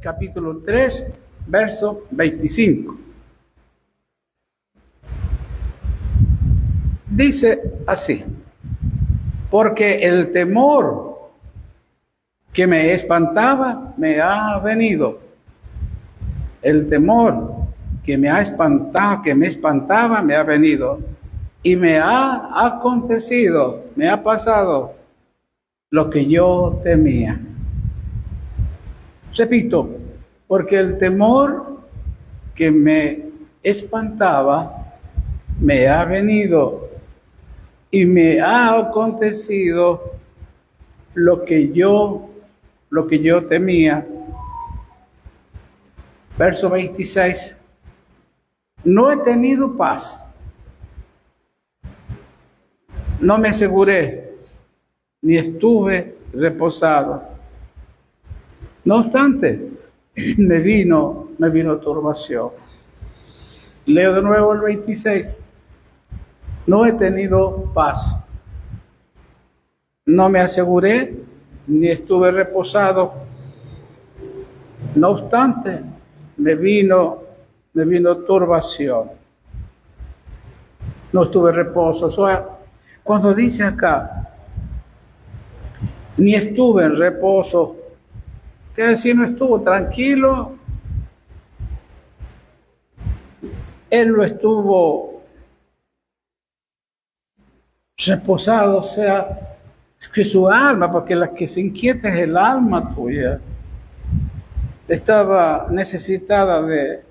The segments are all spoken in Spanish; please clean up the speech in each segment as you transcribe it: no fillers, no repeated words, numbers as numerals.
capítulo 3, verso 25. Dice así: porque el temor que me espantaba me ha venido. El temor que me espantaba me ha venido. Y me ha acontecido, me ha pasado lo que yo temía. Repito, porque el temor que me espantaba me ha venido y me ha acontecido lo que yo temía. Verso 26. No he tenido paz. No me aseguré, ni estuve reposado. No obstante, me vino turbación. Leo de nuevo el 26. No he tenido paz. No me aseguré, ni estuve reposado. No obstante, me vino turbación. No estuve reposo. O sea, cuando dice acá, ni estuve en reposo, quiere decir no estuvo tranquilo, él no estuvo reposado, o sea, es que su alma, porque la que se inquieta es el alma tuya, estaba necesitada de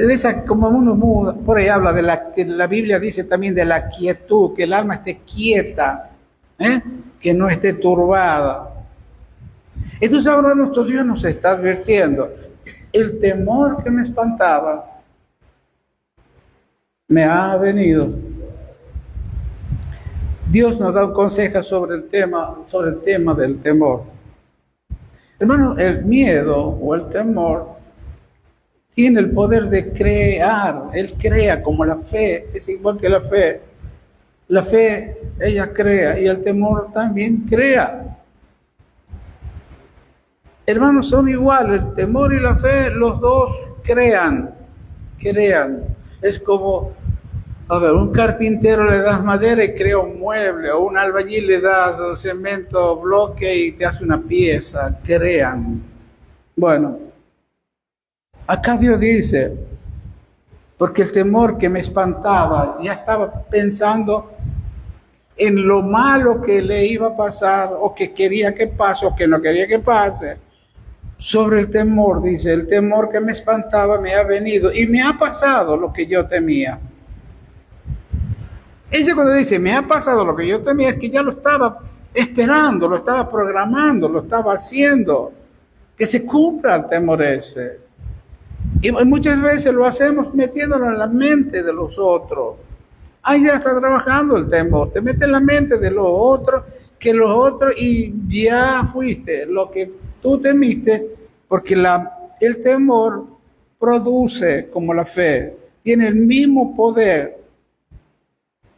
esa, como uno por ahí habla de la Biblia dice también de la quietud, que el alma esté quieta, que no esté turbada. Entonces ahora nuestro Dios nos está advirtiendo: el temor que me espantaba me ha venido. Dios nos da un consejo sobre el tema del temor. Hermano, el miedo o el temor tiene el poder de crear. Él crea, como la fe, es igual que la fe. La fe, ella crea, y el temor también crea. Hermanos, son iguales, el temor y la fe, los dos crean. Es como, a ver, un carpintero le das madera y crea un mueble, o un albañil le das cemento, bloque y te hace una pieza, crean. Bueno, acá Dios dice, porque el temor que me espantaba, ya estaba pensando en lo malo que le iba a pasar, o que quería que pase, o que no quería que pase. Sobre el temor, dice, el temor que me espantaba me ha venido y me ha pasado lo que yo temía. Ese cuando dice, me ha pasado lo que yo temía, es que ya lo estaba esperando, lo estaba programando, lo estaba haciendo, que se cumpla el temor ese. Y muchas veces lo hacemos metiéndolo en la mente de los otros. Ahí ya está trabajando el temor, te mete en la mente de los otros, que los otros, y ya fuiste lo que tú temiste, porque el temor produce como la fe, tiene el mismo poder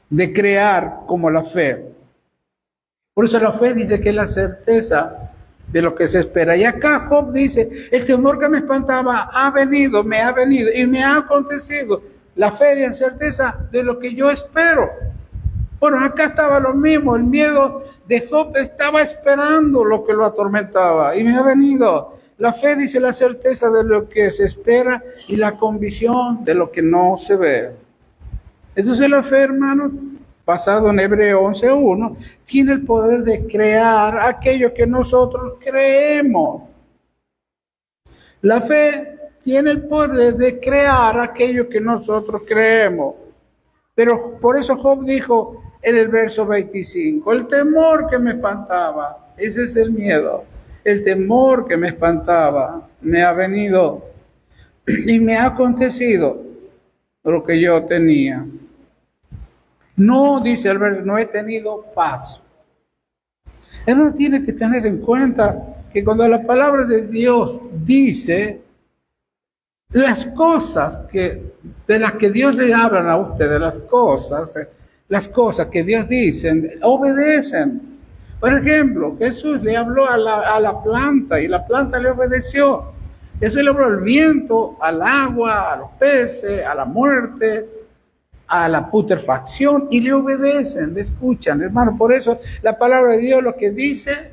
de crear como la fe. Por eso la fe dice que es la certeza de lo que se espera. Y acá Job dice, el temor que me espantaba ha venido y me ha acontecido. La fe es la certeza de lo que yo espero. Bueno, acá estaba lo mismo, el miedo de Job estaba esperando lo que lo atormentaba y me ha venido. La fe dice la certeza de lo que se espera y la convicción de lo que no se ve. Entonces la fe, hermano, basado en Hebreos 11:1, tiene el poder de crear aquello que nosotros creemos. La fe tiene el poder de crear aquello que nosotros creemos. Pero por eso Job dijo en el verso 25, el temor que me espantaba, ese es el miedo, el temor que me espantaba me ha venido y me ha acontecido lo que yo tenía. No, dice el verso, no he tenido paz. Uno tiene que tener en cuenta que cuando la palabra de Dios dice las cosas de las que Dios le hablan a ustedes, las cosas que Dios dice, obedecen. Por ejemplo, Jesús le habló a la planta y la planta le obedeció. Jesús le habló al viento, al agua, a los peces, a la muerte, a la putrefacción y le obedecen, le escuchan, hermano. Por eso la palabra de Dios lo que dice,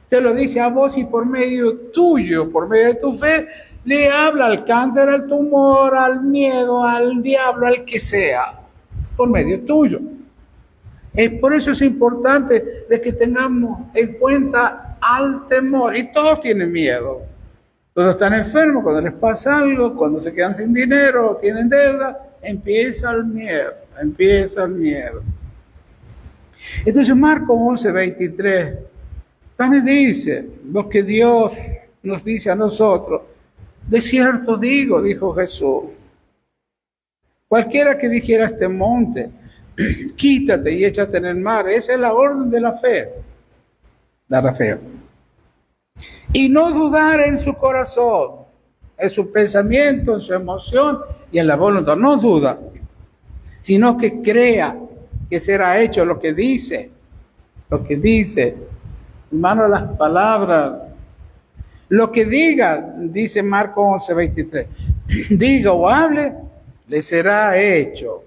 te lo dice a vos y por medio tuyo, por medio de tu fe, le habla al cáncer, al tumor, al miedo, al diablo, al que sea, por medio tuyo. Por eso es importante de que tengamos en cuenta al temor. Y todos tienen miedo. Cuando están enfermos, cuando les pasa algo, cuando se quedan sin dinero, tienen deuda, empieza el miedo, empieza el miedo. Entonces Marcos 11:23 también dice lo que Dios nos dice a nosotros. De cierto digo, dijo Jesús, cualquiera que dijera a este monte, quítate y échate en el mar, esa es la orden de la fe. La fe. Y no dudar en su corazón, en su pensamiento, en su emoción y en la voluntad. No duda, sino que crea que será hecho lo que dice. Lo que dice. Hermano, las palabras. Lo que diga, dice Marcos 11:23. Diga o hable, le será hecho.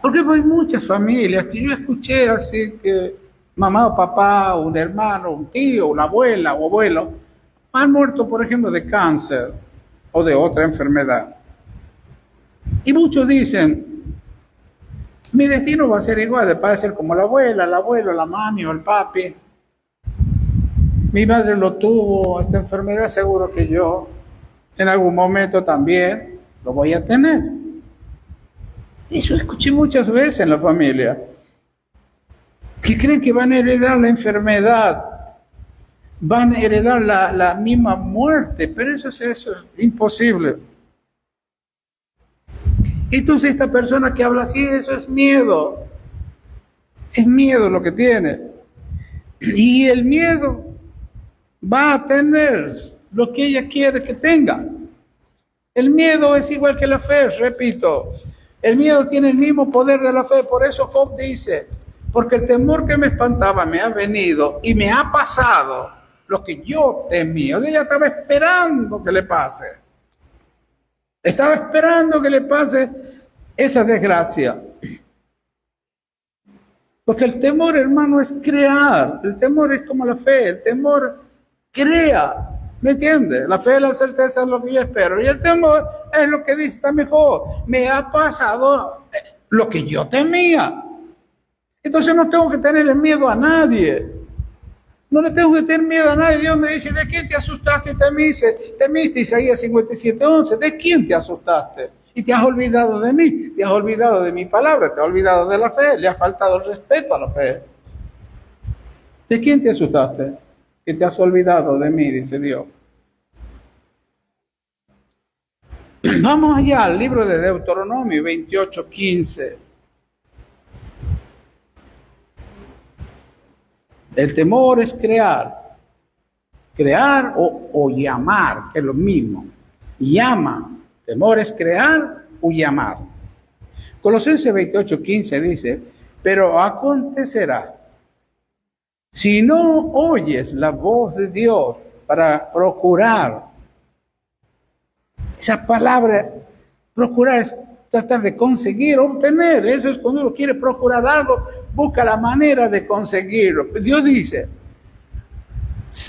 Porque hay muchas familias que yo escuché así que mamá o papá, un hermano, un tío, una abuela o abuelo han muerto, por ejemplo, de cáncer o de otra enfermedad. Y muchos dicen, mi destino va a ser igual, va a ser como la abuela, el abuelo, la mami o el papi. Mi madre lo tuvo, esta enfermedad, seguro que yo en algún momento también lo voy a tener. Eso escuché muchas veces en la familia. Que creen que van a heredar la enfermedad, van a heredar la misma muerte, pero eso es imposible. Entonces esta persona que habla así, eso es miedo lo que tiene. Y el miedo va a tener lo que ella quiere que tenga. El miedo es igual que la fe, repito. El miedo tiene el mismo poder de la fe, por eso Job dice, porque el temor que me espantaba me ha venido y me ha pasado lo que yo temía. O sea, ella estaba esperando que le pase. Estaba esperando que le pase esa desgracia. Porque el temor, hermano, es crear. El temor es como la fe. El temor crea. ¿Me entiende? La fe es la certeza de lo que yo espero. Y el temor es lo que dice, está mejor. Me ha pasado lo que yo temía. Entonces no tengo que tenerle miedo a nadie. No le tengo que tener miedo a nadie. Dios me dice, ¿de quién te asustaste? Temiste Isaías 57:11. ¿De quién te asustaste? Y te has olvidado de mí. Te has olvidado de mi palabra. Te has olvidado de la fe. Le ha faltado el respeto a la fe. ¿De quién te asustaste? Que te has olvidado de mí, dice Dios. Vamos allá al libro de Deuteronomio 28:15. El temor es crear o llamar, que es lo mismo. Llama, temor es crear o llamar. Colosenses 28:15 dice, pero acontecerá, si no oyes la voz de Dios para procurar, esa palabra, procurar es tratar de conseguir, obtener, eso es cuando uno quiere procurar algo, busca la manera de conseguirlo. Dios dice,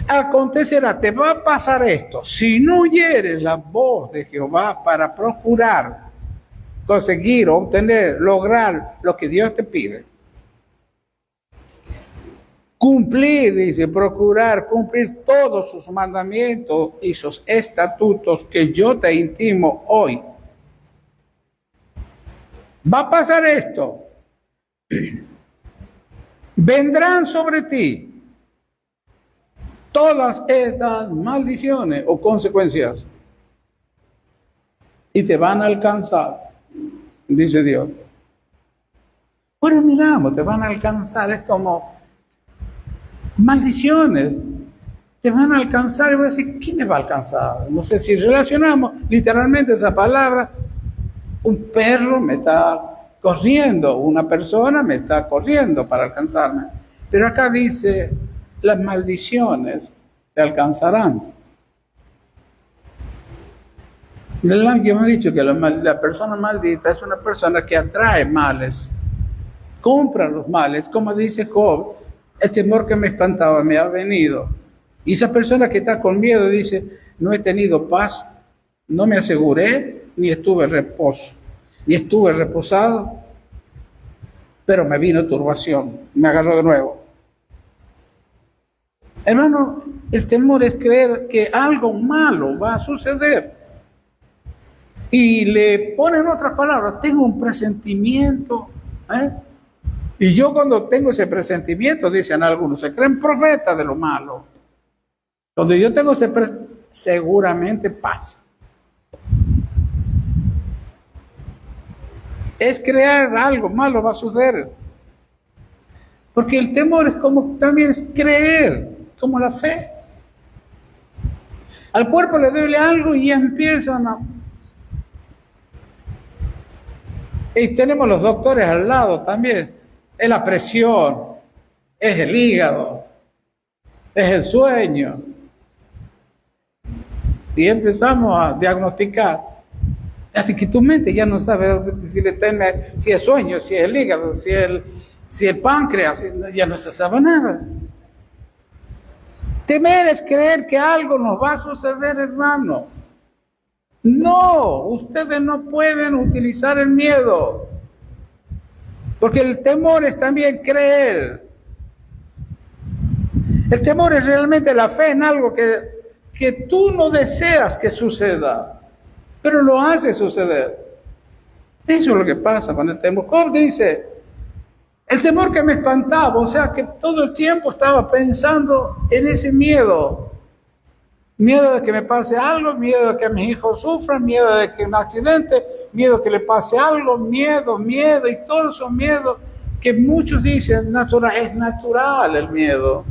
acontecerá, te va a pasar esto, si no oyeres la voz de Jehová para procurar, conseguir, obtener, lograr lo que Dios te pide. Cumplir, dice, procurar cumplir todos sus mandamientos y sus estatutos que yo te intimo hoy. Va a pasar esto. Vendrán sobre ti todas estas maldiciones o consecuencias y te van a alcanzar, dice Dios. Bueno, miramos, te van a alcanzar, es como maldiciones, te van a alcanzar. Y voy a decir, ¿quién me va a alcanzar? No sé si relacionamos literalmente esa palabra. Un perro me está corriendo, una persona me está corriendo para alcanzarme. Pero acá dice, las maldiciones te alcanzarán. El ángel me ha dicho que la persona maldita es una persona que atrae males, compra los males, como dice Job, el temor que me espantaba me ha venido. Y esa persona que está con miedo dice, no he tenido paz, no me aseguré, ni estuve reposo, ni estuve reposado, pero me vino turbación, me agarró de nuevo. Hermano, el temor es creer que algo malo va a suceder. Y le ponen otras palabras, tengo un presentimiento. Y yo cuando tengo ese presentimiento, dicen algunos, se creen profetas de lo malo. Cuando yo tengo ese seguramente pasa. Es crear algo malo va a suceder. Porque el temor es como también es creer, como la fe. Al cuerpo le duele algo y empiezan a... Y tenemos los doctores al lado también. Es la presión, es el hígado, es el sueño. Y empezamos a diagnosticar. Así que tu mente ya no sabe si es sueño, si es el hígado, si el páncreas, ya no se sabe nada. Temer es creer que algo nos va a suceder, hermano. No, ustedes no pueden utilizar el miedo. Porque el temor es también creer. El temor es realmente la fe en algo que tú no deseas que suceda, pero lo hace suceder. Eso es lo que pasa con el temor. Job dice, el temor que me espantaba, o sea que todo el tiempo estaba pensando en ese miedo. Miedo de que me pase algo, miedo de que mis hijos sufran, miedo de que un accidente, miedo de que le pase algo, miedo, y todos esos miedos que muchos dicen es natural el miedo.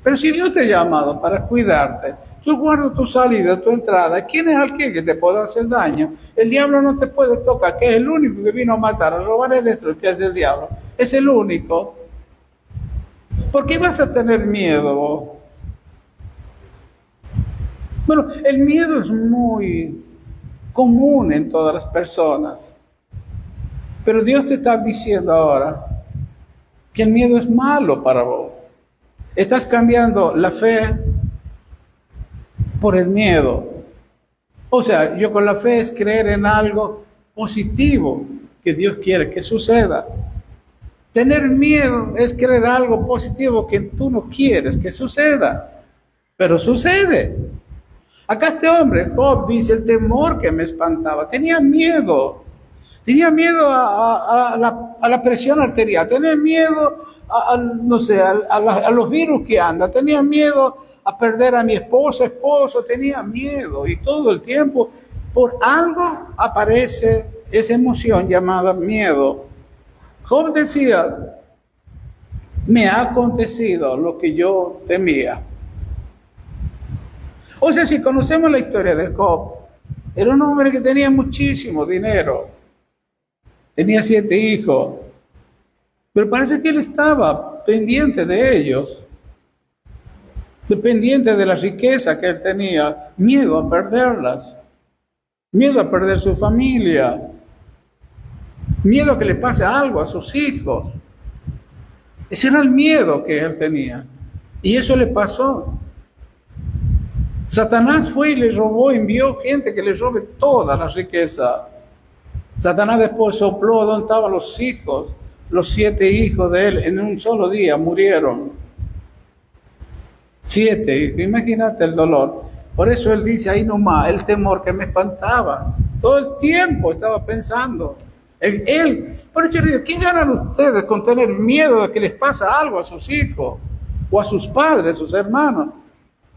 Pero si Dios te ha llamado para cuidarte, yo guardo tu salida, tu entrada, ¿quién es alguien que te pueda hacer daño? El diablo no te puede tocar, que es el único que vino a matar, a robar y a destruir, que es el diablo. Es el único. ¿Por qué vas a tener miedo vos? Bueno, el miedo es muy común en todas las personas. Pero Dios te está diciendo ahora que el miedo es malo para vos. Estás cambiando la fe por el miedo. O sea, yo con la fe es creer en algo positivo que Dios quiere que suceda. Tener miedo es creer algo positivo que tú no quieres que suceda. Pero sucede. Acá este hombre, Job, dice, el temor que me espantaba, tenía miedo a la presión arterial, tenía miedo a los virus que anda, tenía miedo a perder a mi esposo, tenía miedo, y todo el tiempo, por algo aparece esa emoción llamada miedo. Job decía, me ha acontecido lo que yo temía. O sea, si conocemos la historia de Job, era un hombre que tenía muchísimo dinero, tenía 7 hijos, pero parece que él estaba pendiente de ellos, dependiente de la riqueza que él tenía, miedo a perderlas, miedo a perder su familia, miedo a que le pase algo a sus hijos. Ese era el miedo que él tenía, y eso le pasó. Satanás fue y le robó, envió gente que le robe toda la riqueza. Satanás después sopló donde estaban los hijos, los 7 hijos de él, en un solo día murieron. 7, imagínate el dolor. Por eso él dice ahí nomás, el temor que me espantaba. Todo el tiempo estaba pensando en él. Por eso le digo, ¿qué ganan ustedes con tener miedo de que les pasa algo a sus hijos o a sus padres, a sus hermanos?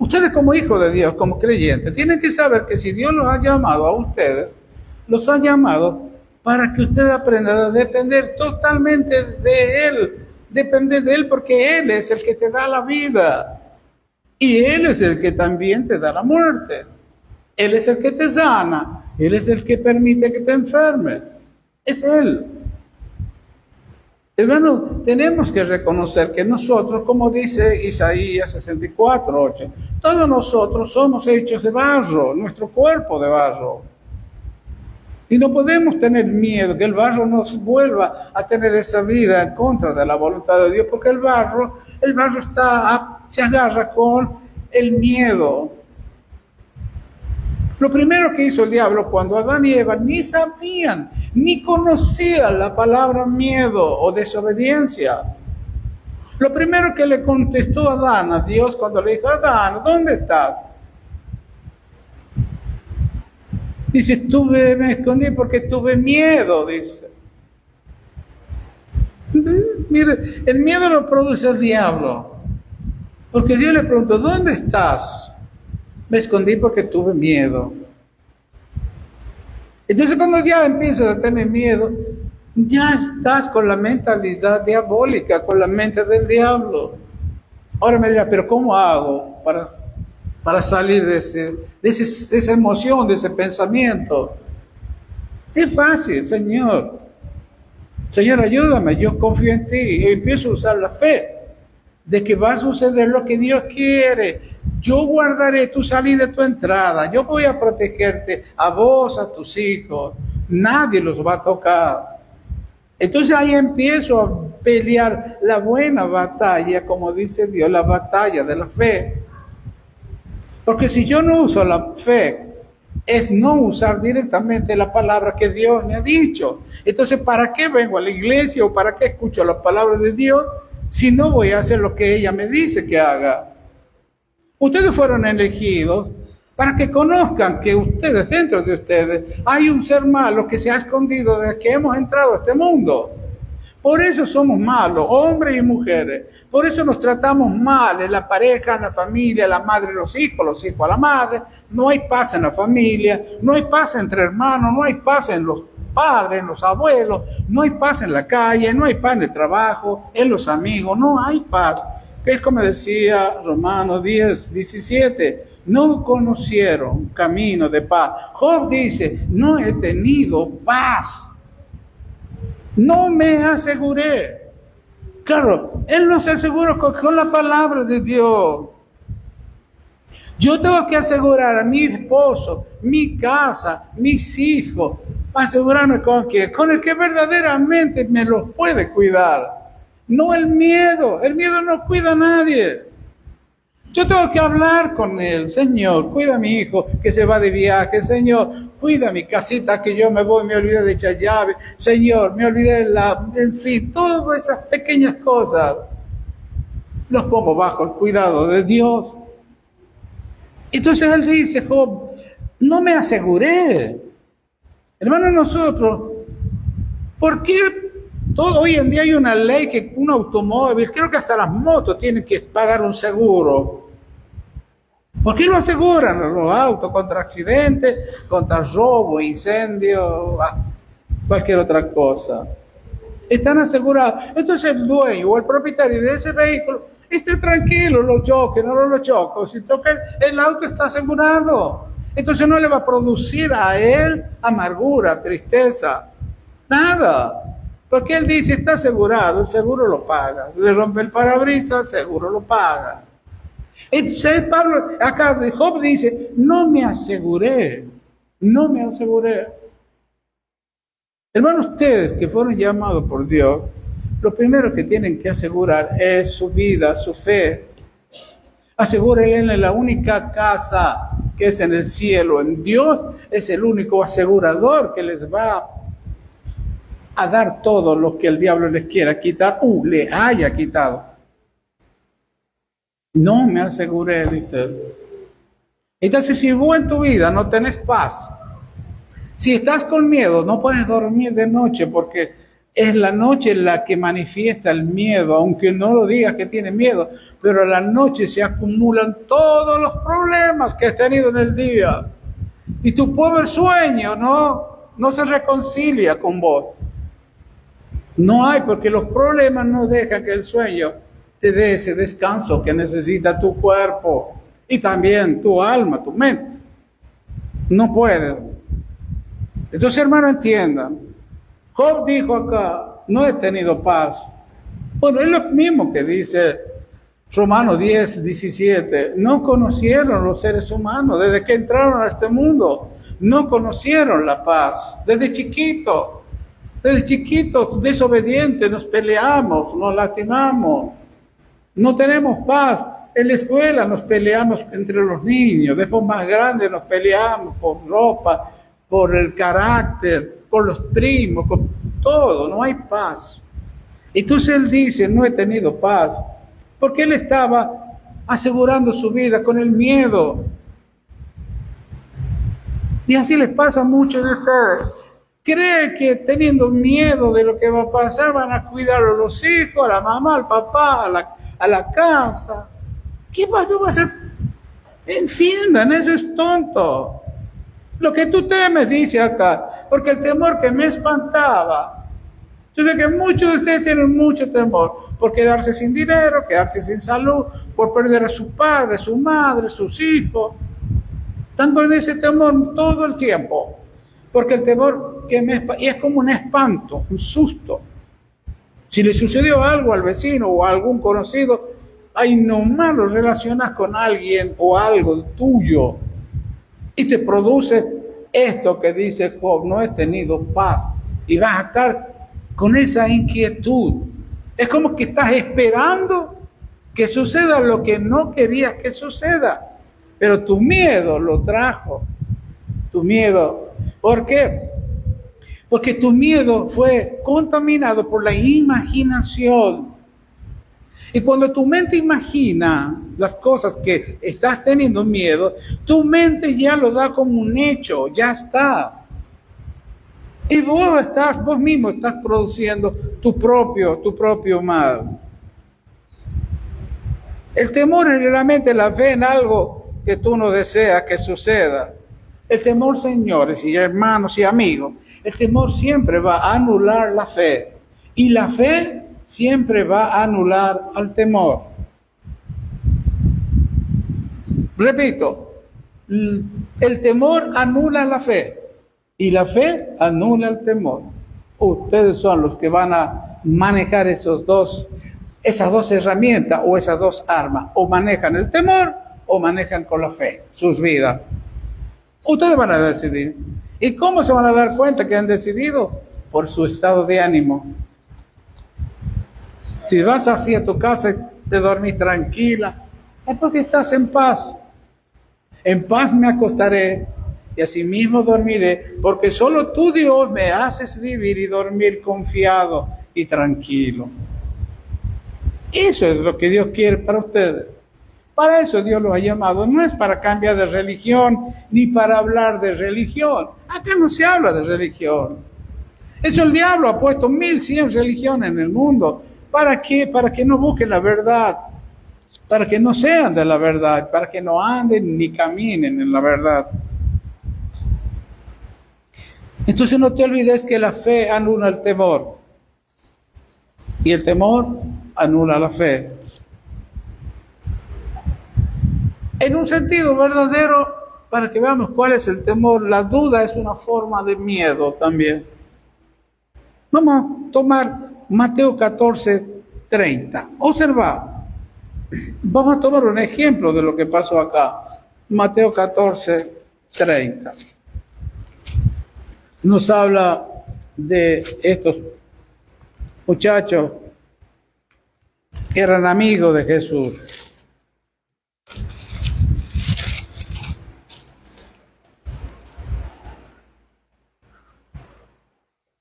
Ustedes como hijos de Dios, como creyentes, tienen que saber que si Dios los ha llamado a ustedes, los ha llamado para que ustedes aprendan a depender totalmente de Él. Depender de Él porque Él es el que te da la vida. Y Él es el que también te da la muerte. Él es el que te sana. Él es el que permite que te enfermes. Es Él. Hermano, tenemos que reconocer que nosotros, como dice Isaías 64:8, todos nosotros somos hechos de barro, nuestro cuerpo de barro. Y no podemos tener miedo que el barro nos vuelva a tener esa vida en contra de la voluntad de Dios, porque el barro se agarra con el miedo. Lo primero que hizo el diablo cuando Adán y Eva ni sabían, ni conocían la palabra miedo o desobediencia. Lo primero que le contestó Adán a Dios cuando le dijo: Adán, ¿dónde estás? Dice: me escondí porque tuve miedo, dice. Mire, el miedo lo produce el diablo. Porque Dios le preguntó: ¿dónde estás? Me escondí porque tuve miedo. Entonces cuando ya empiezas a tener miedo, ya estás con la mentalidad diabólica, con la mente del diablo. Ahora me dirá: ¿pero cómo hago para salir de esa emoción, de ese pensamiento? Es fácil, Señor. Señor, ayúdame, yo confío en ti. Y empiezo a usar la fe de que va a suceder lo que Dios quiere. Yo guardaré tu salida y tu entrada. Yo voy a protegerte a vos, a tus hijos. Nadie los va a tocar. Entonces ahí empiezo a pelear la buena batalla, como dice Dios, la batalla de la fe. Porque si yo no uso la fe, es no usar directamente la palabra que Dios me ha dicho. Entonces, ¿para qué vengo a la iglesia o para qué escucho la palabra de Dios si no voy a hacer lo que ella me dice que haga? Ustedes fueron elegidos para que conozcan que ustedes, dentro de ustedes, hay un ser malo que se ha escondido desde que hemos entrado a este mundo. Por eso somos malos, hombres y mujeres. Por eso nos tratamos mal en la pareja, en la familia, la madre, los hijos a la madre. No hay paz en la familia, no hay paz entre hermanos, no hay paz en los padres, en los abuelos, no hay paz en la calle, no hay paz en el trabajo, en los amigos, no hay paz. Que es como decía Romanos 10:17, no conocieron camino de paz. Job dice: no he tenido paz. No me aseguré. Claro, él no se aseguró con la palabra de Dios. Yo tengo que asegurar a mi esposo, mi casa, mis hijos. Asegurarme con quién, con el que verdaderamente me los puede cuidar. No el miedo. El miedo no cuida a nadie. Yo tengo que hablar con él. Señor, cuida a mi hijo que se va de viaje. Señor, cuida mi casita que yo me voy, me olvidé de echar llave. Señor, me olvidé en fin, todas esas pequeñas cosas. Los pongo bajo el cuidado de Dios. Entonces él dice: Job, no me aseguré. Hermano, nosotros, ¿por qué hoy en día hay una ley que un automóvil, creo que hasta las motos tienen que pagar un seguro? ¿Por qué lo aseguran los autos contra accidentes, contra robo, incendio, cualquier otra cosa? Están asegurados. Entonces el dueño o el propietario de ese vehículo esté tranquilo, lo choque, no lo choque. Si toca el auto está asegurado. Entonces no le va a producir a él amargura, tristeza, nada. Porque él dice: está asegurado, el seguro lo paga. Si le rompe el parabrisas, el seguro lo paga. Entonces Pablo, acá de Job dice: no me aseguré. Hermanos, ustedes que fueron llamados por Dios, lo primero que tienen que asegurar es su vida, su fe. Asegúrenle en la única casa que es en el cielo. En Dios es el único asegurador que les va a dar todo lo que el diablo les quiera quitar o le haya quitado. No me aseguré, dice él. Entonces, si vos en tu vida no tenés paz, si estás con miedo, no puedes dormir de noche porque es la noche la que manifiesta el miedo, aunque no lo digas que tienes miedo, pero a la noche se acumulan todos los problemas que has tenido en el día. Y tu pobre sueño no se reconcilia con vos. No hay, porque los problemas no dejan que el sueño te dé ese descanso que necesita tu cuerpo y también tu alma, tu mente. No puede. Entonces, hermano, entiendan. Job dijo acá: no he tenido paz. Bueno, es lo mismo que dice Romanos 10, 17. No conocieron los seres humanos desde que entraron a este mundo. No conocieron la paz. Desde chiquitos desobedientes, nos peleamos, nos lastimamos. No tenemos paz. En la escuela nos peleamos entre los niños. Después más grandes nos peleamos por ropa, por el carácter, con los primos, con todo. No hay paz. Entonces él dice, no he tenido paz. Porque él estaba asegurando su vida con el miedo. Y así les pasa a muchos de ustedes. Creen que teniendo miedo de lo que va a pasar van a cuidar a los hijos, a la mamá, al papá, a la casa. ¿Qué va a hacer? Entiendan, eso es tonto. Lo que tú temes, dice acá, porque el temor que me espantaba. Yo sé que muchos de ustedes tienen mucho temor por quedarse sin dinero, quedarse sin salud, por perder a su padre, a su madre, sus hijos. Están con ese temor todo el tiempo. Porque el temor y es como un espanto, un susto. Si le sucedió algo al vecino o a algún conocido, ahí nomás lo relacionas con alguien o algo tuyo. Y te produce esto que dice Job, no he tenido paz. Y vas a estar con esa inquietud. Es como que estás esperando que suceda lo que no querías que suceda. Pero tu miedo lo trajo. Tu miedo. ¿Por qué? Porque tu miedo fue contaminado por la imaginación. Y cuando tu mente imagina las cosas que estás teniendo miedo, tu mente ya lo da como un hecho, ya está. Y vos mismo estás produciendo tu propio mal. El temor es realmente la fe en algo que tú no deseas que suceda. El temor, señores y hermanos y amigos, el temor siempre va a anular la fe. Y la fe siempre va a anular al temor. Repito, el temor anula la fe y la fe anula el temor. Ustedes son los que van a manejar esas dos herramientas o esas dos armas. O manejan el temor o manejan con la fe sus vidas. Ustedes van a decidir. ¿Y cómo se van a dar cuenta que han decidido? Por su estado de ánimo. Si vas así a tu casa y te dormís tranquila, es porque estás en paz. En paz me acostaré y asimismo dormiré, porque solo tú, Dios, me haces vivir y dormir confiado y tranquilo. Eso es lo que Dios quiere para ustedes. Para eso Dios los ha llamado. No es para cambiar de religión ni para hablar de religión. Acá no se habla de religión. Eso el diablo ha puesto 1100 religiones en el mundo. ¿Para qué? Para que no busquen la verdad. Para que no sean de la verdad. Para que no anden ni caminen en la verdad. Entonces no te olvides que la fe anula el temor. Y el temor anula la fe. En un sentido verdadero, para que veamos cuál es el temor, la duda es una forma de miedo también. Vamos a tomar Mateo 14:30. Observa, vamos a tomar un ejemplo de lo que pasó acá. Mateo 14:30. Nos habla de estos muchachos que eran amigos de Jesús.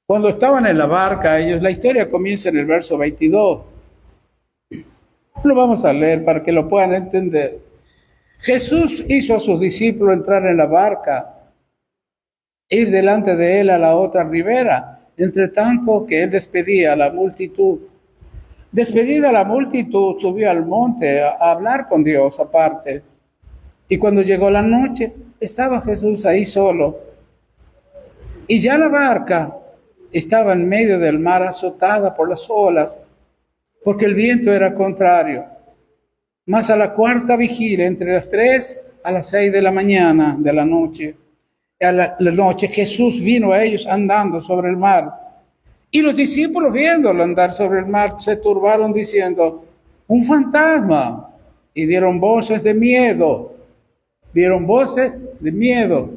Cuando estaban en la barca, la historia comienza en el verso 22. Lo vamos a leer para que lo puedan entender. Jesús hizo a sus discípulos entrar en la barca, ir delante de él a la otra ribera, entre tanto que él despedía a la multitud. Despedida la multitud, subió al monte a hablar con Dios aparte. Y cuando llegó la noche, estaba Jesús ahí solo. Y ya la barca estaba en medio del mar, azotada por las olas, porque el viento era contrario. Mas a la cuarta vigilia, entre las 3 a las 6 de la mañana de la noche, Jesús vino a ellos andando sobre el mar. Y los discípulos viéndolo andar sobre el mar se turbaron diciendo, un fantasma. Y dieron voces de miedo. Dieron voces de miedo.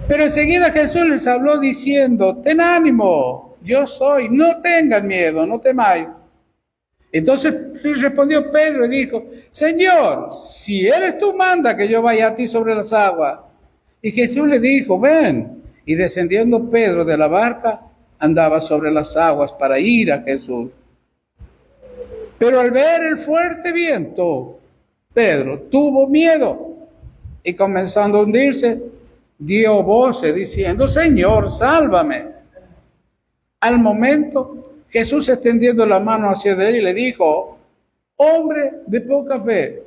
Pero enseguida Jesús les habló diciendo, ten ánimo, yo soy, no tengan miedo, no temáis. Entonces respondió Pedro y dijo, Señor, si eres tú, manda que yo vaya a ti sobre las aguas. Y Jesús le dijo, ven. Y descendiendo Pedro de la barca, andaba sobre las aguas para ir a Jesús. Pero al ver el fuerte viento, Pedro tuvo miedo y comenzando a hundirse, dio voces diciendo, Señor, sálvame. Al momento, Jesús extendiendo la mano hacia él y le dijo, hombre de poca fe,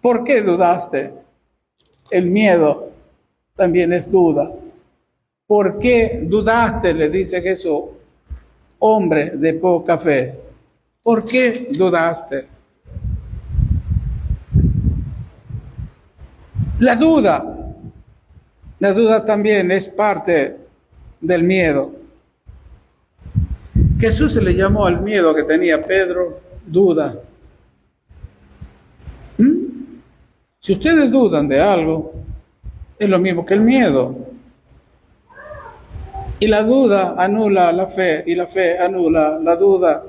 ¿por qué dudaste? El miedo también es duda. ¿Por qué dudaste? Le dice Jesús, hombre de poca fe. ¿Por qué dudaste? La duda también es parte del miedo. Jesús se le llamó al miedo que tenía Pedro duda. Si ustedes dudan de algo, es lo mismo que el miedo. Y la duda anula la fe, y la fe anula la duda.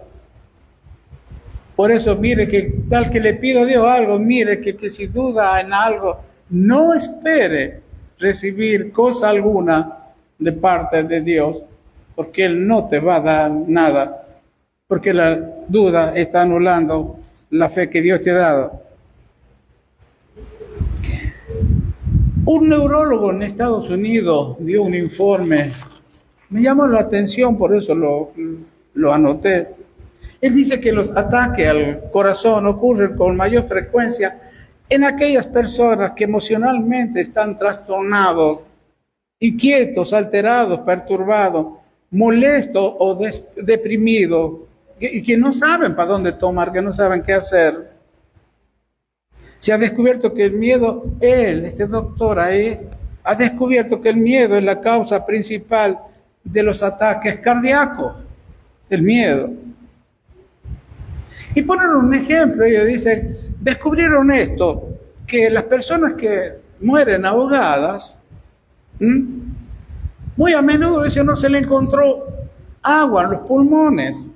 Por eso, mire que tal que le pido a Dios algo, mire que si duda en algo, no espere recibir cosa alguna de parte de Dios, porque Él no te va a dar nada, porque la duda está anulando la fe que Dios te ha dado. Un neurólogo en Estados Unidos dio un informe, me llamó la atención, por eso lo anoté. Él dice que los ataques al corazón ocurren con mayor frecuencia en aquellas personas que emocionalmente están trastornados, inquietos, alterados, perturbados, molestos o deprimidos, y que no saben para dónde tomar, que no saben qué hacer. Se ha descubierto que el miedo, este doctor ahí, ha descubierto que el miedo es la causa principal de los ataques cardíacos, el miedo. Y ponen un ejemplo, ellos dicen, descubrieron esto, que las personas que mueren ahogadas, muy a menudo dice, no se le encontró agua en los pulmones.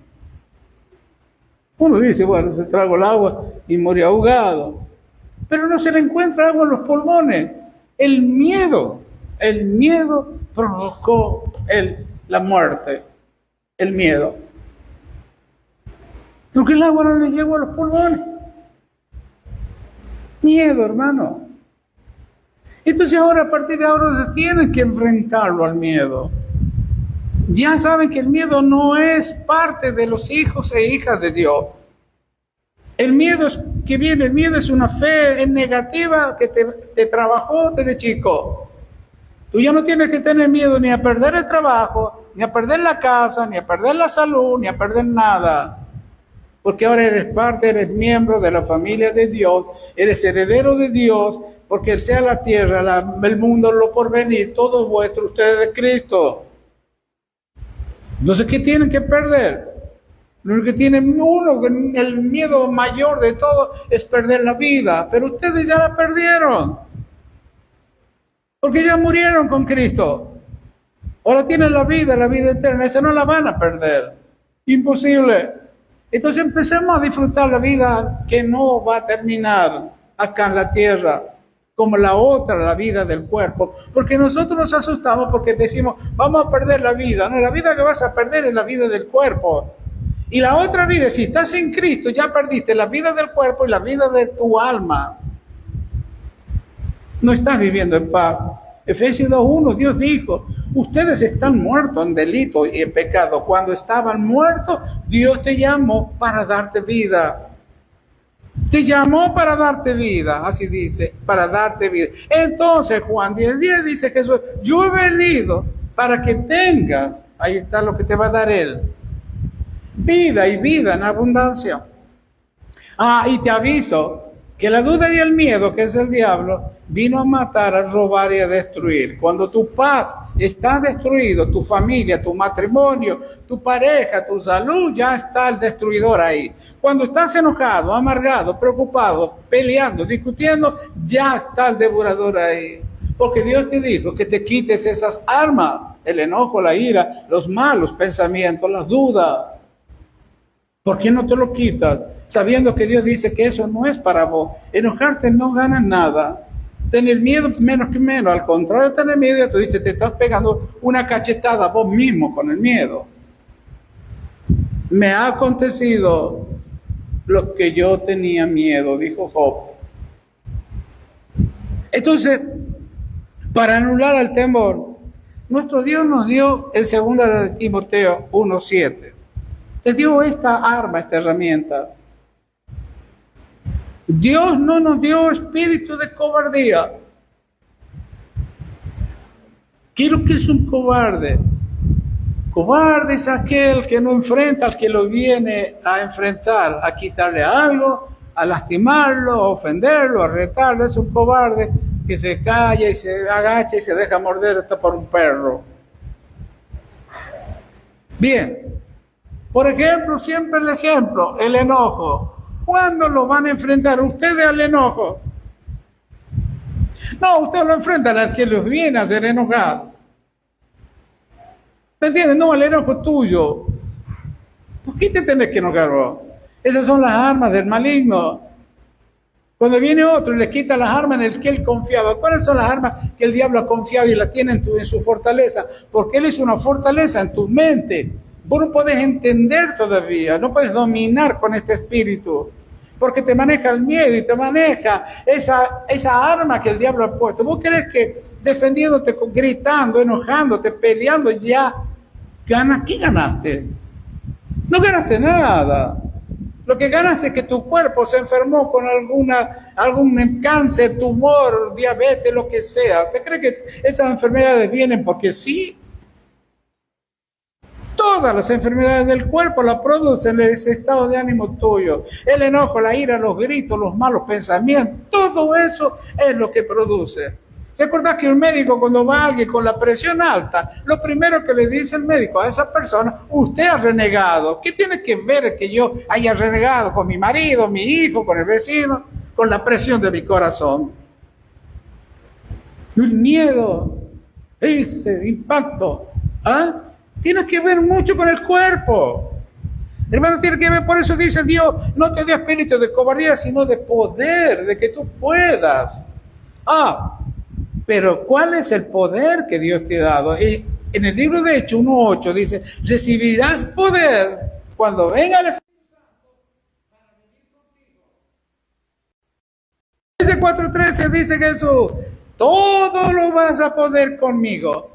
Uno dice, bueno, se tragó el agua y murió ahogado, pero no se le encuentra agua en los pulmones. El miedo provocó la muerte, el miedo. Porque el agua no le llegó a los pulmones. Miedo, hermano. Entonces ahora, a partir de ahora, se tienen que enfrentarlo al miedo. Ya saben que el miedo no es parte de los hijos e hijas de Dios. El miedo el miedo es una fe negativa que te trabajó desde chico. Tú ya no tienes que tener miedo ni a perder el trabajo, ni a perder la casa, ni a perder la salud, ni a perder nada. Porque ahora eres miembro de la familia de Dios, eres heredero de Dios, porque el sea la tierra, el mundo, lo porvenir, todo vuestro, ustedes de Cristo. Entonces, ¿qué tienen que perder? Lo que tienen el miedo mayor de todo es perder la vida, pero ustedes ya la perdieron. Porque ya murieron con Cristo. Ahora tienen la vida eterna, esa no la van a perder. Imposible. Entonces empecemos a disfrutar la vida que no va a terminar acá en la tierra, como la otra, la vida del cuerpo. Porque nosotros nos asustamos porque decimos, vamos a perder la vida. No, la vida que vas a perder es la vida del cuerpo. Y la otra vida, si estás en Cristo, ya perdiste la vida del cuerpo y la vida de tu alma. No estás viviendo en paz. Efesios 2:1, Dios dijo, ustedes están muertos en delito y en pecado. Cuando estaban muertos, Dios te llamó para darte vida. Te llamó para darte vida, así dice, para darte vida. Entonces, Juan 10:10 dice Jesús, yo he venido para que tengas, ahí está lo que te va a dar Él, vida y vida en abundancia. Y te aviso Que la duda y el miedo, que es el diablo, vino a matar, a robar y a destruir. Cuando tu paz está destruido, tu familia, tu matrimonio, tu pareja, tu salud, ya está el destruidor ahí. Cuando estás enojado, amargado, preocupado, peleando, discutiendo, ya está el devorador ahí. Porque Dios te dijo que te quites esas armas, el enojo, la ira, los malos pensamientos, las dudas. ¿Por qué no te lo quitas? Sabiendo que Dios dice que eso no es para vos. Enojarte no gana nada. Tener miedo menos que menos. Al contrario de tener miedo, tú dices, te estás pegando una cachetada vos mismo con el miedo. Me ha acontecido lo que yo tenía miedo, dijo Job. Entonces, para anular el temor, nuestro Dios nos dio el 2 de Timoteo 1:7. Te dio esta arma, esta herramienta. Dios no nos dio espíritu de cobardía. ¿Qué es lo que es un cobarde? Cobarde es aquel que no enfrenta al que lo viene a enfrentar, a quitarle algo, a lastimarlo, a ofenderlo, a retarlo. Es un cobarde que se calla y se agacha y se deja morder hasta por un perro. Bien. Por ejemplo, siempre el ejemplo, el enojo. ¿Cuándo lo van a enfrentar ustedes al enojo? No, ustedes lo enfrentan al que los viene a hacer enojar. ¿Me entiendes? No, el enojo tuyo. ¿Por qué te tenés que enojar vos? Esas son las armas del maligno. Cuando viene otro y le quita las armas en el que él confiaba. ¿Cuáles son las armas que el diablo ha confiado y las tiene en su fortaleza? Porque él es una fortaleza en tu mente. Vos no podés entender todavía, no podés dominar con este espíritu, porque te maneja el miedo y te maneja esa arma que el diablo ha puesto. ¿Vos crees que defendiéndote, gritando, enojándote, peleando, ya ganas? ¿Qué ganaste? No ganaste nada. Lo que ganaste es que tu cuerpo se enfermó con algún cáncer, tumor, diabetes, lo que sea. ¿Usted cree que esas enfermedades vienen porque sí? Todas las enfermedades del cuerpo las producen ese estado de ánimo tuyo. El enojo, la ira, los gritos, los malos pensamientos, todo eso es lo que produce. ¿Recordás que un médico cuando va a alguien con la presión alta, lo primero que le dice el médico a esa persona, usted ha renegado? ¿Qué tiene que ver que yo haya renegado con mi marido, mi hijo, con el vecino, con la presión de mi corazón? El miedo, ese impacto, ¿ah? Tiene que ver mucho con el cuerpo. Hermano, tiene que ver, por eso dice Dios, no te dé espíritu de cobardía, sino de poder, de que tú puedas. Pero ¿cuál es el poder que Dios te ha dado? En el libro de Hechos 1:8 dice, recibirás poder cuando venga el Espíritu Santo para venir contigo. Ese 4:13 dice Jesús, todo lo vas a poder conmigo.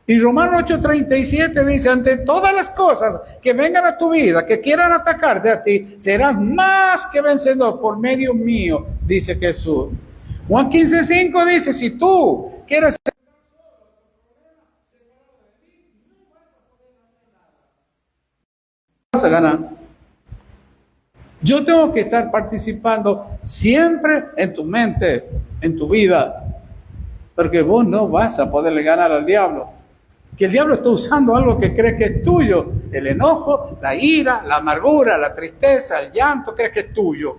Y Romanos 8:37 dice, ante todas las cosas que vengan a tu vida, que quieran atacarte a ti, serás más que vencedor por medio mío, dice Jesús. Juan 15:5 dice, si tú quieres ser vas a ganar. Yo tengo que estar participando siempre en tu mente, en tu vida, porque vos no vas a poderle ganar al diablo. Que el diablo está usando algo que cree que es tuyo, el enojo, la ira, la amargura, la tristeza, el llanto, cree que es tuyo.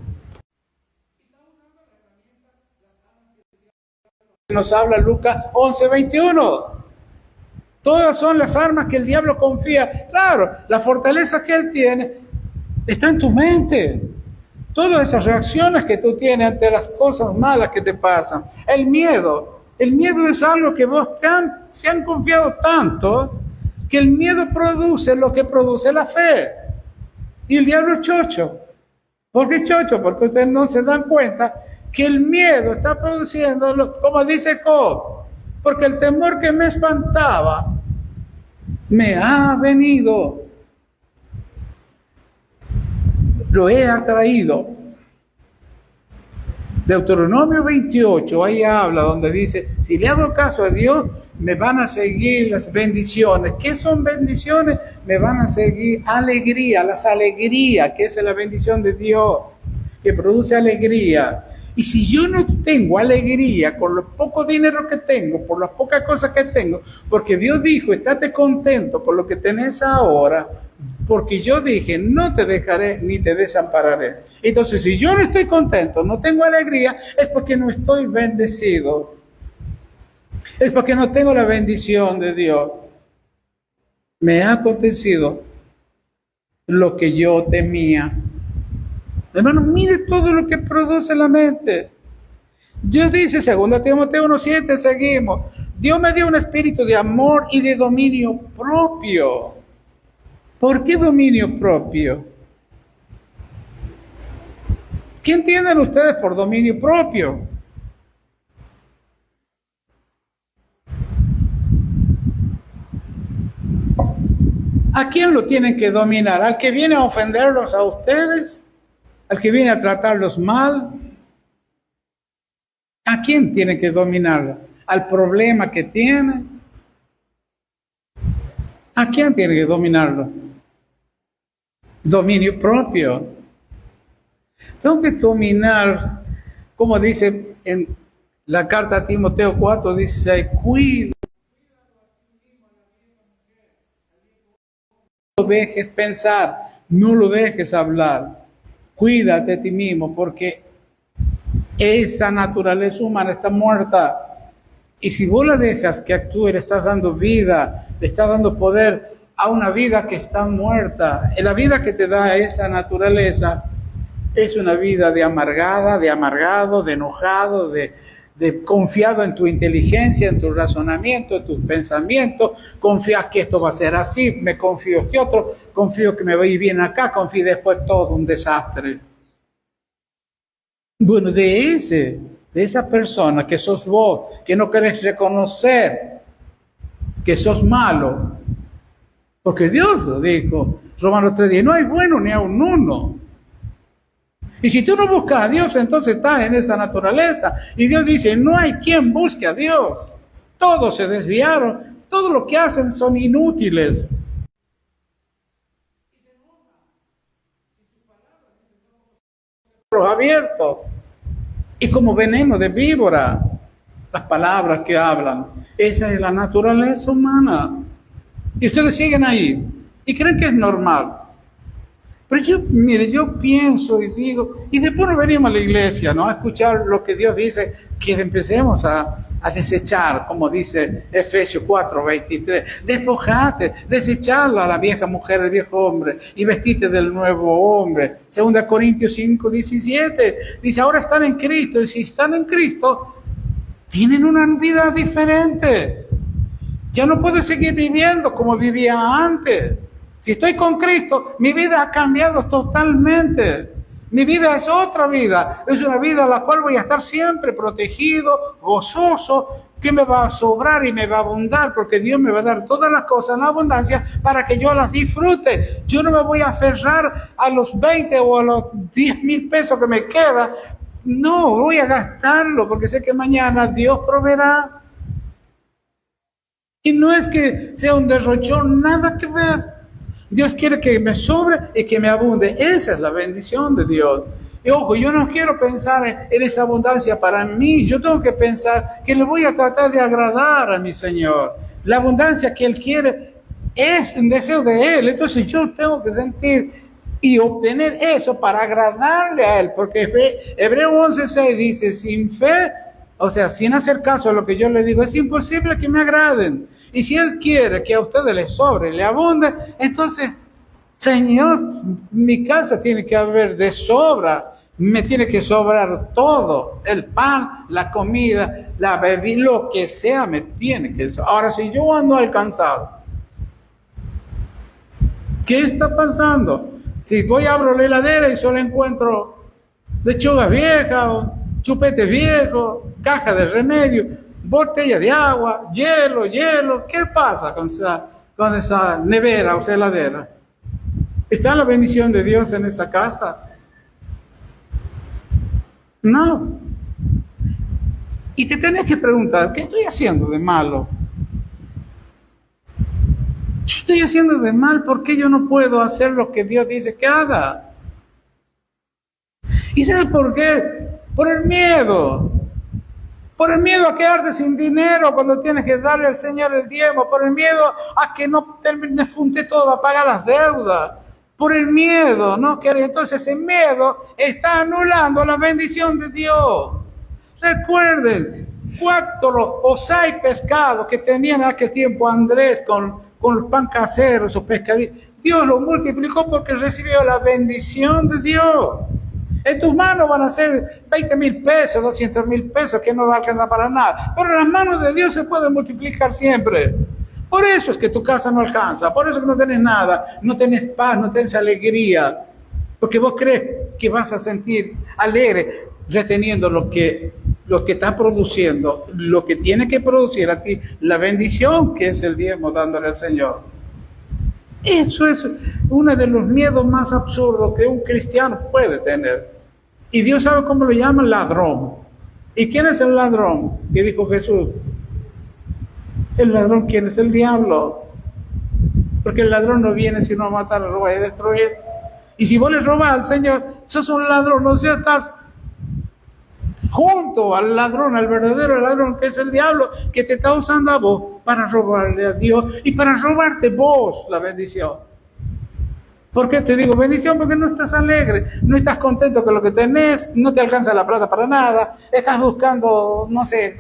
Nos habla Lucas 11:21. Todas son las armas que el diablo confía. Claro, la fortaleza que él tiene está en tu mente. Todas esas reacciones que tú tienes ante las cosas malas que te pasan. El miedo es algo que vos se han confiado tanto que el miedo produce lo que produce la fe. Y el diablo es chocho. ¿Por qué chocho? Porque ustedes no se dan cuenta que el miedo está produciendo, como dice Job, porque el temor que me espantaba me ha venido, lo he atraído. Deuteronomio 28, ahí habla donde dice, si le hago caso a Dios, me van a seguir las bendiciones. ¿Qué son bendiciones? Me van a seguir alegría, las alegrías, que es la bendición de Dios. que produce alegría. Y si yo no tengo alegría con lo poco dinero que tengo, por las pocas cosas que tengo, porque Dios dijo, estate contento con lo que tenés ahora, porque yo dije, no te dejaré ni te desampararé. Entonces, si yo no estoy contento, no tengo alegría, es porque no estoy bendecido. Es porque no tengo la bendición de Dios. Me ha acontecido lo que yo temía. Hermano, mire todo lo que produce la mente. Dios dice, 2 Timoteo 1:7, seguimos. Dios me dio un espíritu de amor y de dominio propio. ¿Por qué dominio propio? ¿Qué entienden ustedes por dominio propio? ¿A quién lo tienen que dominar? ¿Al que viene a ofenderlos a ustedes? ¿Al que viene a tratarlos mal? ¿A quién tiene que dominarlo? ¿Al problema que tiene? ¿A quién tiene que dominarlo? Dominio propio. Tengo que dominar, como dice en la carta a Timoteo 4:16, cuida. No lo dejes pensar, no lo dejes hablar. Cuídate de ti mismo, porque esa naturaleza humana está muerta. Y si vos la dejas que actúe, le estás dando vida, le estás dando poder a una vida que está muerta. La vida que te da esa naturaleza es una vida de amargada, de amargado, de enojado, de confiado en tu inteligencia, en tu razonamiento, en tus pensamientos. Confías que esto va a ser así, me confío que otro, confío que me va a ir bien acá, confío después todo un desastre. Bueno, de esa persona que sos vos, que no querés reconocer que sos malo, porque Dios lo dijo, Romanos 3:10, no hay bueno ni a un uno. Y si tú no buscas a Dios, entonces estás en esa naturaleza. Y Dios dice, no hay quien busque a Dios. Todos se desviaron, todo lo que hacen son inútiles. Abiertos y como veneno de víbora, las palabras que hablan. Esa es la naturaleza humana. Y ustedes siguen ahí y creen que es normal. Pero yo pienso y digo, y después nos venimos a la iglesia, ¿no? A escuchar lo que Dios dice, que empecemos a desechar, como dice Efesios 4:23. Despojate, desecharla a la vieja mujer, el viejo hombre, y vestite del nuevo hombre. 2 Corintios 5:17, dice, ahora están en Cristo, y si están en Cristo, tienen una vida diferente. Ya no puedo seguir viviendo como vivía antes. Si estoy con Cristo, mi vida ha cambiado totalmente. Mi vida es otra vida. Es una vida en la cual voy a estar siempre protegido, gozoso, que me va a sobrar y me va a abundar, porque Dios me va a dar todas las cosas en abundancia para que yo las disfrute. Yo no me voy a aferrar a los 20 o a los 10,000 pesos que me quedan. No, voy a gastarlo porque sé que mañana Dios proveerá. Y no es que sea un derrochón, nada que ver. Dios quiere que me sobre y que me abunde. Esa es la bendición de Dios. Y ojo, yo no quiero pensar en esa abundancia para mí. Yo tengo que pensar que le voy a tratar de agradar a mi Señor. La abundancia que Él quiere es un deseo de Él. Entonces yo tengo que sentir y obtener eso para agradarle a Él. Porque Hebreos 11:6 dice, sin fe, o sea, sin hacer caso a lo que yo le digo, es imposible que me agraden. Y si Él quiere que a ustedes les sobre, le abunde, entonces, Señor, mi casa tiene que haber de sobra, me tiene que sobrar todo, el pan, la comida, la bebida, lo que sea, me tiene que sobrar. Ahora, si yo ando alcanzado, ¿qué está pasando? Si voy a abro la heladera y solo encuentro lechugas viejas, chupete viejo, caja de remedio, botella de agua, hielo, ¿qué pasa con esa nevera o heladera? ¿Está la bendición de Dios en esa casa? No. Y te tenés que preguntar, ¿qué estoy haciendo de malo? ¿Qué estoy haciendo de mal? ¿Por qué yo no puedo hacer lo que Dios dice que haga? ¿Y sabes por qué? Por el miedo. Por el miedo a quedarte sin dinero cuando tienes que darle al Señor el diezmo. Por el miedo a que no termines junte todo para pagar las deudas. Por el miedo, ¿no? Que entonces ese miedo está anulando la bendición de Dios. Recuerden, 4 o 6 pescados que tenían en aquel tiempo Andrés con el pan casero, esos pescaditos. Dios lo multiplicó porque recibió la bendición de Dios. En tus manos van a ser 20,000 pesos, 200,000 pesos, que no va a alcanzar para nada. Pero en las manos de Dios se puede multiplicar siempre. Por eso es que tu casa no alcanza, por eso que no tenés nada, no tenés paz, no tenés alegría. Porque vos crees que vas a sentir alegre reteniendo lo que está produciendo, lo que tiene que producir a ti, la bendición que es el diezmo dándole al Señor. Eso es uno de los miedos más absurdos que un cristiano puede tener. Y Dios sabe cómo lo llama ladrón. ¿Y quién es el ladrón? Que dijo Jesús. El ladrón, ¿quién es? El diablo. Porque el ladrón no viene sino a matar, a robar y destruir. Y si vos le robas al Señor, sos un ladrón, o sea, estás junto al ladrón, al verdadero ladrón, que es el diablo, que te está usando a vos para robarle a Dios y para robarte vos la bendición. ¿Por qué te digo bendición? Porque no estás alegre, no estás contento con lo que tenés, no te alcanza la plata para nada, estás buscando, no sé,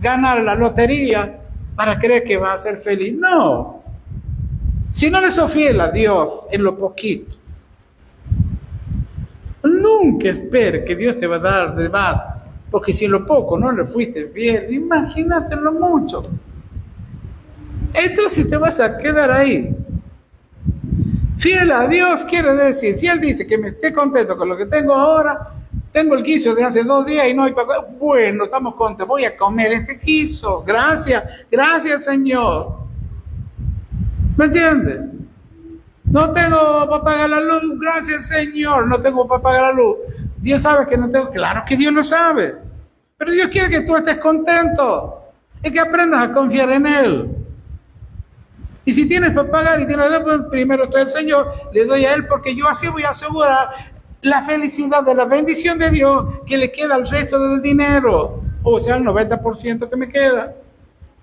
ganar la lotería para creer que vas a ser feliz. No. Si no le sos fiel a Dios en lo poquito, nunca esperes que Dios te va a dar de más, porque si en lo poco no le fuiste fiel, imagínate lo mucho. Entonces te vas a quedar ahí. Fiel a Dios quiere decir, si Él dice que me esté contento con lo que tengo ahora, tengo el guiso de hace 2 días y no hay para... Bueno, estamos contentos, voy a comer este guiso. Gracias Señor. ¿Me entiendes? No tengo para pagar la luz, gracias Señor, no tengo para pagar la luz. Dios sabe que no tengo, claro que Dios lo sabe. Pero Dios quiere que tú estés contento y que aprendas a confiar en Él. Y si tienes para pagar y tienes pues primero estoy el Señor, le doy a Él porque yo así voy a asegurar la felicidad de la bendición de Dios que le queda al resto del dinero, o sea, el 90% que me queda.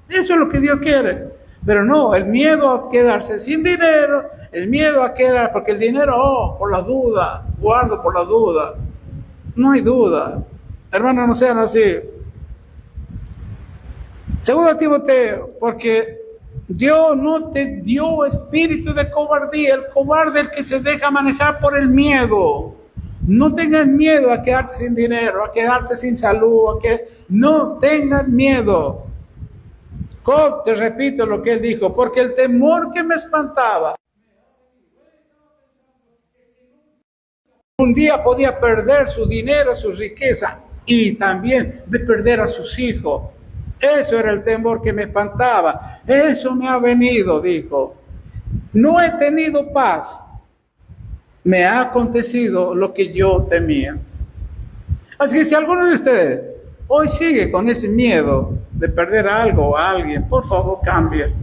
Eso es lo que Dios quiere. Pero no, el miedo a quedarse sin dinero, el miedo a quedar, porque el dinero, por la duda, guardo por la duda. No hay duda. Hermanos, no sean así. Segundo Timoteo, porque Dios no te dio espíritu de cobardía. El cobarde es el que se deja manejar por el miedo. No tengan miedo a quedarse sin dinero, a quedarse sin salud, no tengan miedo. Job, te repito lo que él dijo, porque el temor que me espantaba, un día podía perder su dinero, su riqueza, y también de perder a sus hijos. Eso era el temor que me espantaba. Eso me ha venido, dijo. No he tenido paz. Me ha acontecido lo que yo temía. Así que si alguno de ustedes hoy sigue con ese miedo de perder algo o a alguien, por favor cambie.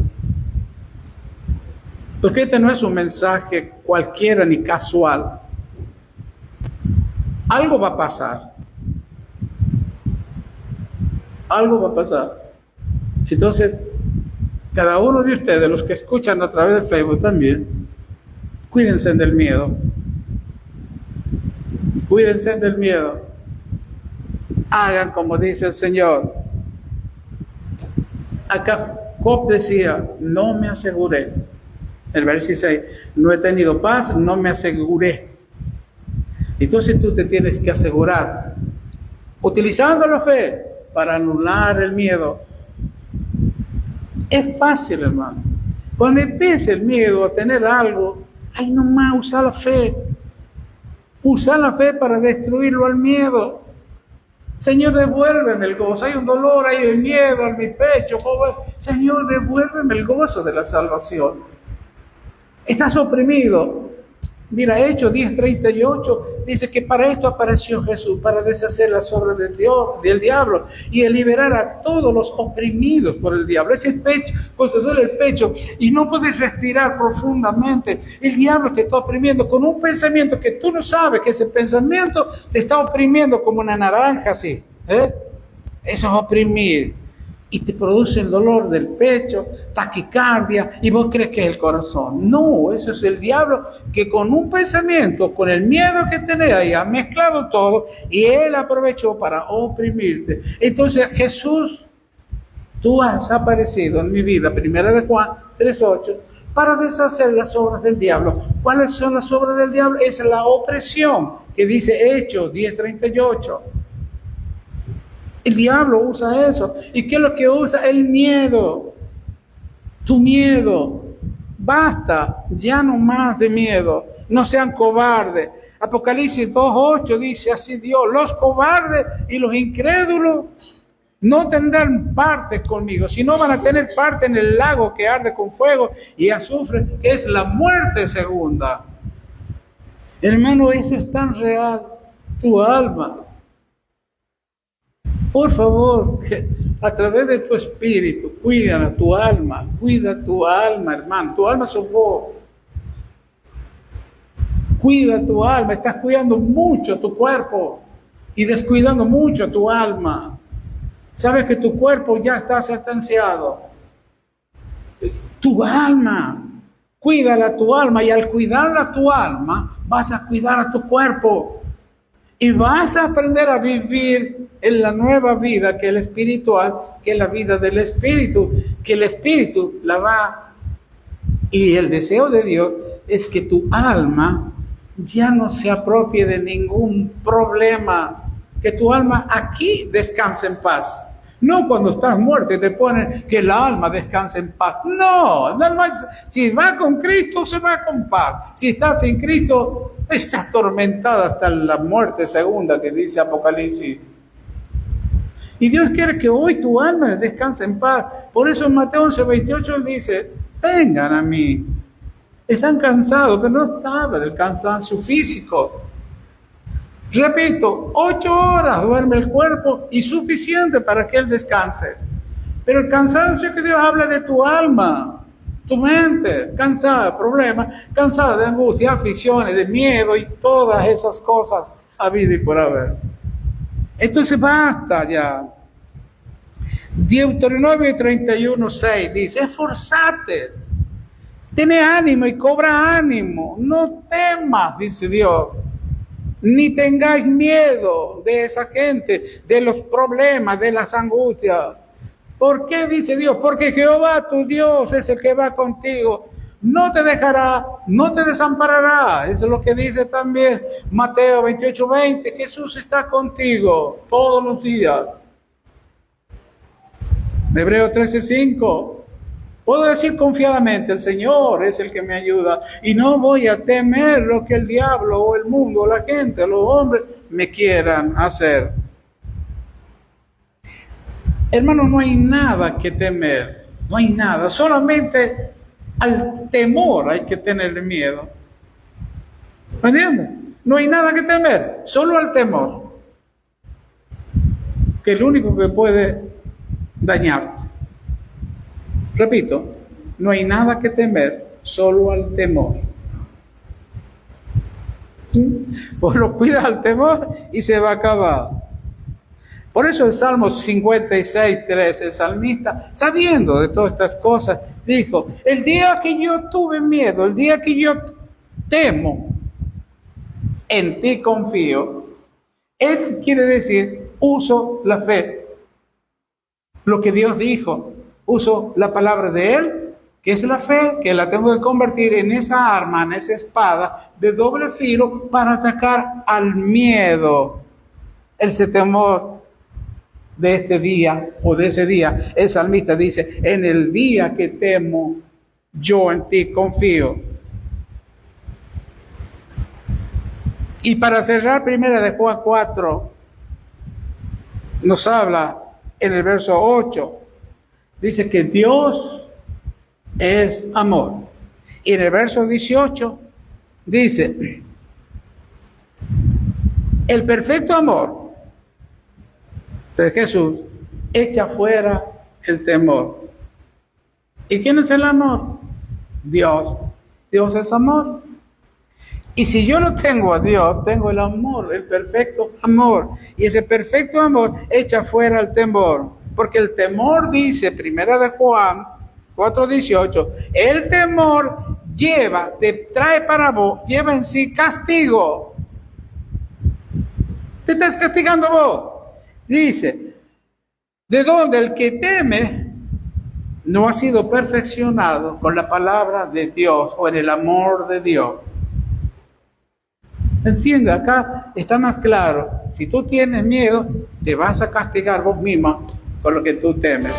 Porque este no es un mensaje cualquiera ni casual. Algo va a pasar. Algo va a pasar. Entonces, cada uno de ustedes, los que escuchan a través del Facebook también, cuídense del miedo. Cuídense del miedo. Hagan como dice el Señor. Acá Job decía, no me aseguré. El versículo 6, no he tenido paz, no me aseguré. Entonces tú te tienes que asegurar, utilizando la fe para anular el miedo. Es fácil, hermano. Cuando empiece el miedo a tener algo, ay, nomás usa la fe. Usa la fe para destruirlo al miedo. Señor, devuélveme el gozo. Hay un dolor, hay el miedo en mi pecho. Señor, devuélveme el gozo de la salvación. Estás oprimido. Mira, Hechos 10:38 dice que para esto apareció Jesús, para deshacer las obras del diablo y liberar a todos los oprimidos por el diablo. Ese pecho, cuando te duele el pecho y no puedes respirar profundamente, el diablo te está oprimiendo con un pensamiento que tú no sabes que ese pensamiento te está oprimiendo como una naranja así. Eso es oprimir. Y te produce el dolor del pecho, taquicardia, y vos crees que es el corazón. No, eso es el diablo que con un pensamiento, con el miedo que tenés ahí, ha mezclado todo, y él aprovechó para oprimirte. Entonces, Jesús, tú has aparecido en mi vida, 1 de Juan 3:8, para deshacer las obras del diablo. ¿Cuáles son las obras del diablo? Es la opresión, que dice Hechos 10:38. El diablo usa eso. ¿Y qué es lo que usa? El miedo. Tu miedo. Basta, ya no más de miedo. No sean cobardes. Apocalipsis 2:8 dice así Dios: los cobardes y los incrédulos no tendrán parte conmigo, sino van a tener parte en el lago que arde con fuego y azufre, que es la muerte segunda. Hermano, eso es tan real. Tu alma. Por favor, a través de tu espíritu, cuida tu alma, hermano. Tu alma sos vos. Cuida tu alma, estás cuidando mucho tu cuerpo y descuidando mucho tu alma. Sabes que tu cuerpo ya está sentenciado. Tu alma, cuídala tu alma, y al cuidarla tu alma, vas a cuidar a tu cuerpo. Y vas a aprender a vivir en la nueva vida que es el espiritual, que es la vida del espíritu, que el espíritu la va. Y el deseo de Dios es que tu alma ya no se apropie de ningún problema, que tu alma aquí descanse en paz. No cuando estás muerto y te ponen que la alma descanse en paz. No, si va con Cristo, se va con paz. Si estás sin Cristo, está atormentada hasta la muerte segunda que dice Apocalipsis. Y Dios quiere que hoy tu alma descanse en paz. Por eso en Mateo 11:28 dice: vengan a mí. Están cansados, pero no habla del cansancio físico. Repito, 8 horas duerme el cuerpo y suficiente para que él descanse. Pero el cansancio que Dios habla de tu alma, tu mente, cansada de problemas, cansada de angustia, aflicciones, de miedo y todas esas cosas habidas y por haber. Entonces basta ya. Deuteronomio 31:6 dice: esforzate, ten ánimo y cobra ánimo, no temas, dice Dios, ni tengáis miedo de esa gente, de los problemas, de las angustias. ¿Por qué dice Dios? Porque Jehová tu Dios es el que va contigo. No te dejará, no te desamparará. Eso es lo que dice también Mateo 28:20. Jesús está contigo todos los días. Hebreos 13:5. Puedo decir confiadamente: el Señor es el que me ayuda y no voy a temer lo que el diablo o el mundo o la gente o los hombres me quieran hacer. Hermano, no hay nada que temer, no hay nada, solamente al temor hay que tenerle miedo. ¿Me entiendes? No hay nada que temer, solo al temor, que es el único que puede dañarte. Repito, no hay nada que temer, solo al temor. Pues lo cuidas al temor y se va a acabar. Por eso el Salmo 56:3, el salmista, sabiendo de todas estas cosas, dijo: el día que yo tuve miedo, el día que yo temo, en ti confío. Él quiere decir, uso la fe. Lo que Dios dijo, uso la palabra de Él, que es la fe, que la tengo que convertir en esa arma, en esa espada de doble filo para atacar al miedo, ese temor de este día o de ese día. El salmista dice: en el día que temo, yo en ti confío. Y para cerrar, 1 de Juan 4 nos habla en el verso 8, dice que Dios es amor. Y en el verso 18 Dice, el perfecto amor de Jesús echa fuera el temor. ¿Y quién es el amor? Dios. Dios es amor. Y si yo no tengo a Dios, tengo el amor, el perfecto amor. Y ese perfecto amor echa fuera el temor. Porque el temor, dice Primera de Juan 4:18, el temor lleva en sí castigo. Te estás castigando vos. Dice, de donde el que teme no ha sido perfeccionado con la palabra de Dios o en el amor de Dios. ¿Entiende? Acá está más claro. Si tú tienes miedo, te vas a castigar vos misma con lo que tú temes.